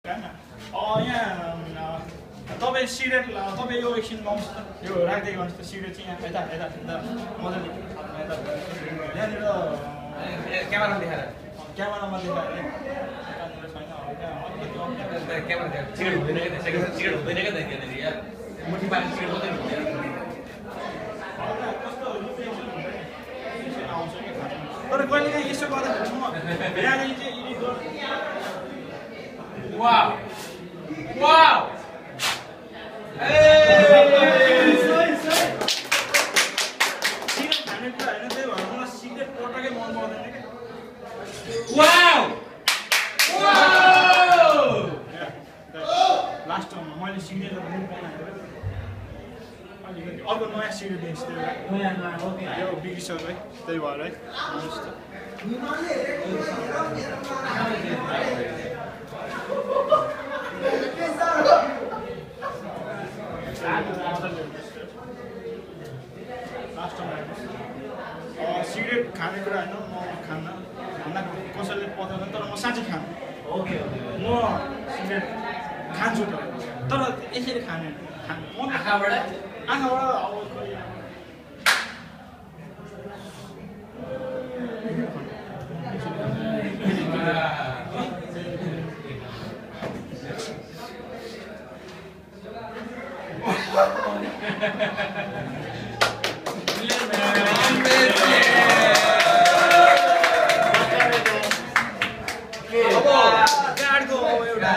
यहाँ तपाईँ सिगरेट तपाईँ यो एकछिन लाउनुहोस् त यो राख्दै गर्नुहोस् त सिगरेट चाहिँ यहाँ यता यता मजाले यहाँनिर क्यामेरामा देखाएर क्यामेरामा देखाएर सिगरेट हुँदैन क्या मुठी पानी सिगरेट मात्रै हुँदैन तर कहिले काहीँ यसो गर्दाखेरि म बिहानै चाहिँ एडिट गर्छु वाउ वाउ सिगरेट खाने कुरा होइन त्यही भएर मलाई सिगरेट पटक्कै मन पर्दैन क्या वाउ वाउ लास्टमा मैले सिगरेट मुख बनाएको अलिकति अर्को नयाँ सिगरेट दिन्छु यो बिग्रिसक्यो है त्यही भएर है आउनुहोस् त सिगरेट खाने कुरा होइन म खान्न भन्दा कसैले पत्याउँदैन तर म साँच्चै खान्छु म सिगरेट खान्छु तर यसरी खाने आँखाबाट अब गाडको एउटा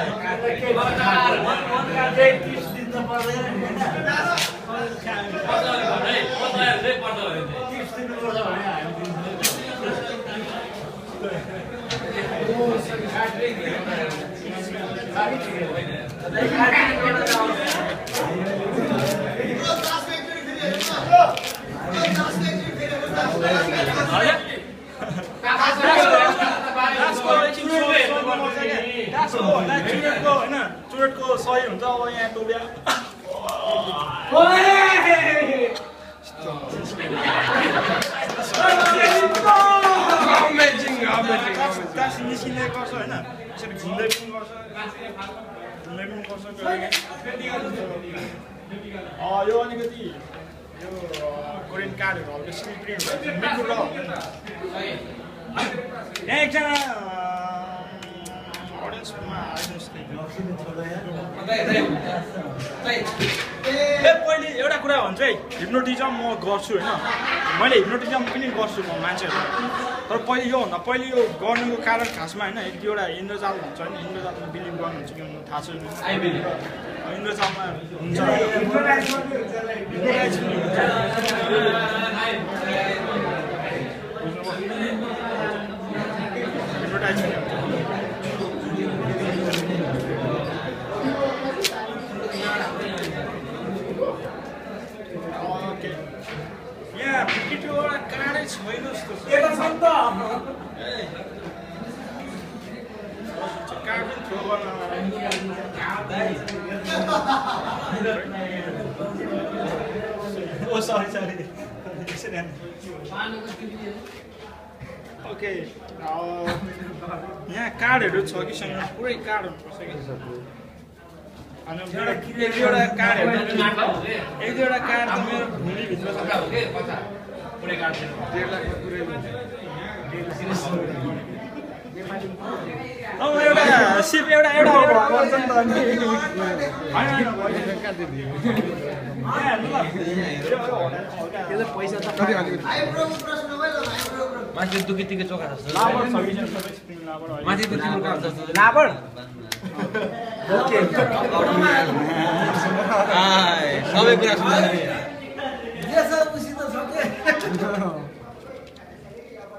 चुरेटको सही हुन्छ अब यहाँ टोबिया निस्किने गर्छ होइन यसरी घुम्दै पनि गर्छ यो अलिकति यो कोरियन कार्डहरू हल्का स्लिपरी हुन्छ मिठो र यहाँ एकजना अडियन्समा आइदिनुहोस् पहिले एउटा कुरा भन्छु है हिप्नोटिजम म गर्छु होइन मैले हिप्नोटिजम पनि गर्छु म मान्छेहरू तर पहिले योभन्दा पहिले यो गर्नुको कारण खासमा होइन एक दुईवटा इन्द्रजाल भन्छ होइन इन्द्रजालमा बिलिभ गर्नुहुन्छ कि थाहा छैन इन्द्रजालमा हुन्छ यहाँ 52 वटा काँडै छैन जस्तो छ यता छ नि त कार्ड पनि थ्रो गर्न ओ सरी ओके यहाँ कार्डहरू छ कि छैन पुरै कार्डहरू पर्छ कि अनि एक दुईवटा कार्डहरू त मेरो भुँडीभित्र छ पुरै कार्ड 1.5 लाखको पुरै अब एउटा सिप एउटा गर्छ नि त अनि पैसा त माथि दुखीतिको चोखा जस्तो लाबर छ कि सबै स्प्रिङ लाबर माथि दुखीको चोखा जस्तो लाबर ओके सबै कुरा सुन्दैन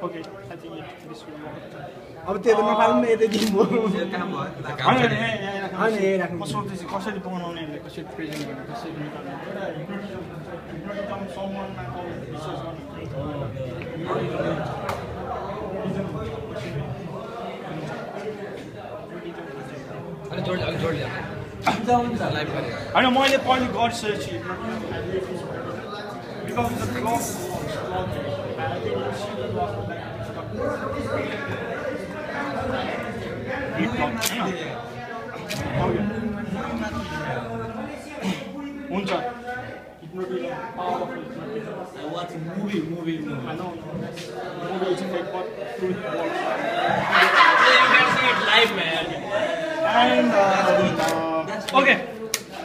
ओके अब त्यो त नखाल्नु यतै दिनु म सोच्दैछु कसरी बनाउने कसरी प्रेजेन्ट गर्ने कसरी निकाल्ने विश्वास होइन मैले पहिले गरिसकेको छु बिकज द क्लक हुन्छ hypnotism powerful I watch movie. I know movie is like what truth works You can see it live, man. and okay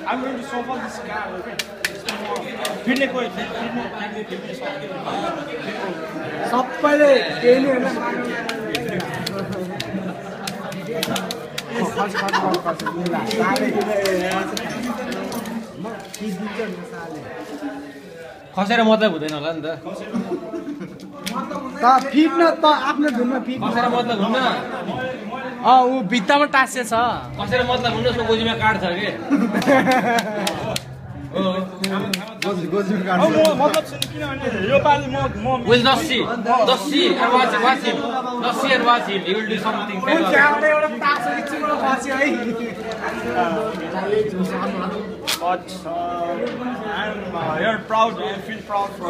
I'm going to solve all this car okay फिर्ने कोही फिर्ने सबैले त्यही नै होइन खसेर मतलब हुँदैन होला नि त फिट्न त आफ्नो धुनमा फिट खसेर मतलब हुन्न ऊ भित्तामा टाँसे छ खसेर मतलब हुन्न उसको गोजीमा काठ छ के मतलब किनभने यो पालि म Will not see and watch him. Not see and watch him. He will do something famous. एउटा टाँसे चिम्रो खस्यो है but I'm here proud and feel proud for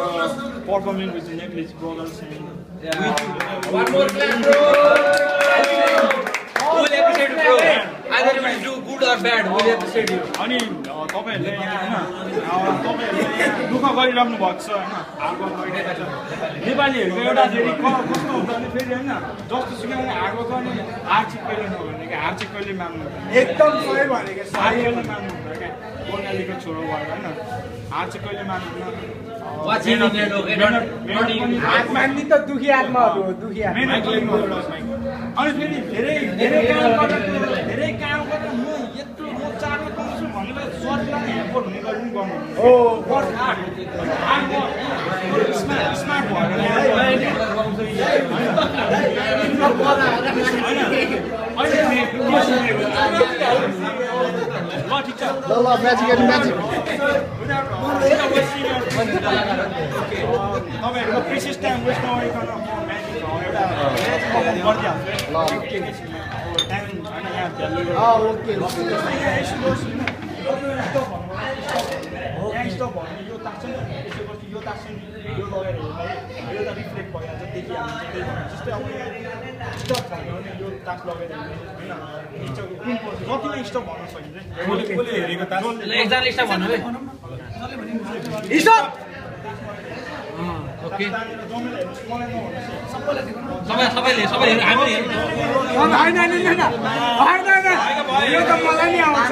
performing with the Necklace Brothers and One more clap, bro. We'll appreciate you, bro. Either you will do good or bad, we'll appreciate you. अनि तपाईहरुले हैन तपाईहरुले दुःख गरिराख्नु भएको छ हैन hard work गरिरहेको छ नेपालीहरुको एउटा फेरि कस्तो हुन्छ भने फेरि हैन जस्तो सुकै हार्डवर्क गर्ने आर्थिक कहिले नभने के आर्थिक कहिले मान्नु एकदम सही भनेको कहिले मान्नु हुन्छ के गोर्खालीको छोरो भएर हैन आर्थिक कहिले मान्नु Watch him in there, okay? हात माग्ने त दुखी आत्माहरू हो दुखी आत्मा अनि फेरि धेरै काम गर्दा म यत्रो म चार्ज गर्छु भनेर सर्टलाई हेल्पर हुने गरी पनि गर्नु ओ स्मार्ट भएर ल ठिक छ ल म्याजिक तपाईँहरूको प्रिसियस टाइम वेस्ट नगरिकन म म्याजिक एउटा गरिदिइहाल्छु ओके स्टप भन्ने यो ताक्छ नि त्यसपछि यो ताक्छ नि यो लगेर हेर्दा यो त रिफ्लेक्ट भइहाल्छ देखिहाल्छ त्यही भएर जस्तै अब स्टप भन्यो भने यो ताक लगेर होइन जतिमा स्टप भन्न सकिन्छ कसले हेरेको ताक एकजनाले स्टप भन्नु है स्टप ओके जमेर हेर्नुहोस् मलाई नभन्नुहोस् सबैले हामी होइन यो त मलाई नि आउँछ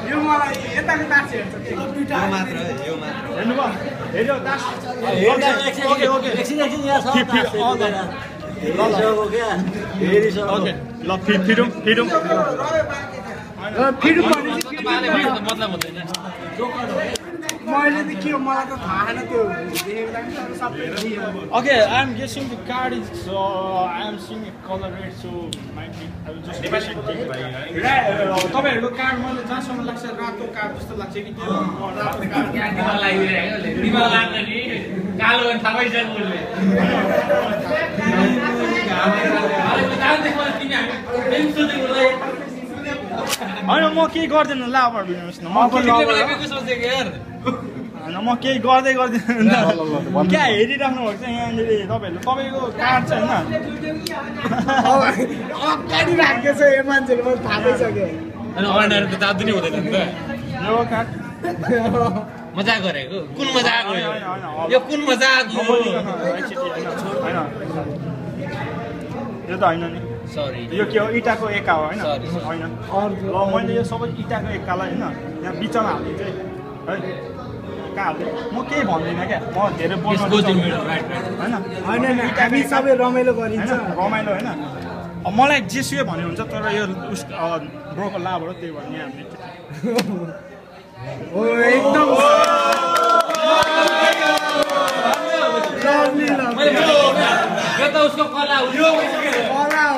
यो मलाई यताको तास हेर्छ हेर्नुभयो हेऱ्यो तास ओके ओके ल फिडौँ मतलब हुँदैन मैले त के हो मलाई त थाहा छैन त्यो देखेको सबै Okay, I'm guessing the card is. I am seeing a color red, so might be. I will just guess it. तपाईँहरूको कार्ड मलाई जहाँसम्म लाग्छ रातो कार्ड जस्तो लाग्छ कि त्यो रातो कार्ड दिमाग लाग्छ नि कालो भने थाहा भइसक्यो होइन म केही गर्दैन ल अब हेर्नुहोस् न म केही गर्दै गर्दैन क्या हेरिराख्नु भएको छ यहाँनिर तपाईँको कार्ड छ होइन अगाडि राखेको छ यो मान्छेले मलाई थाहा भइसक्यो त दादु नै हुँदैन नि त यो कार्ड मजाक गरेको कुन मजाक हो यो कुन मजाक हो होइन यो त होइन नि सरी यो के हो इँटाको एका हो होइन होइन ल मैले यो सबै इँटाको एकालाई होइन यहाँ बिचमा हालिदिन्छु है कहाँ हाल्थेँ म केही भन्दिनँ क्या म धेरै बोल्नु होइन हामी सबै रमाइलो गरिन्छ रमाइलो होइन अब मलाई जेसुकै भन्यो हुन्छ तर यो उस ब्रोको लाभबाट त्यही भन्ने हामीले हो एकदम यो त उसको कला हो कला हो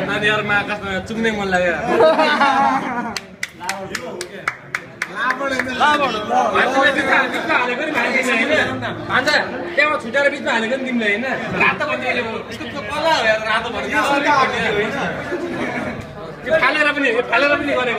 नानीहरूमा आकाशमा चुम्ने मन लाग्यो त्यहाँबाट छुट्याएर बिचमा हालेको नि तिमीले होइन रातो भन्ने कला हो रातो भन्ने फालेर पनि गरेको होइन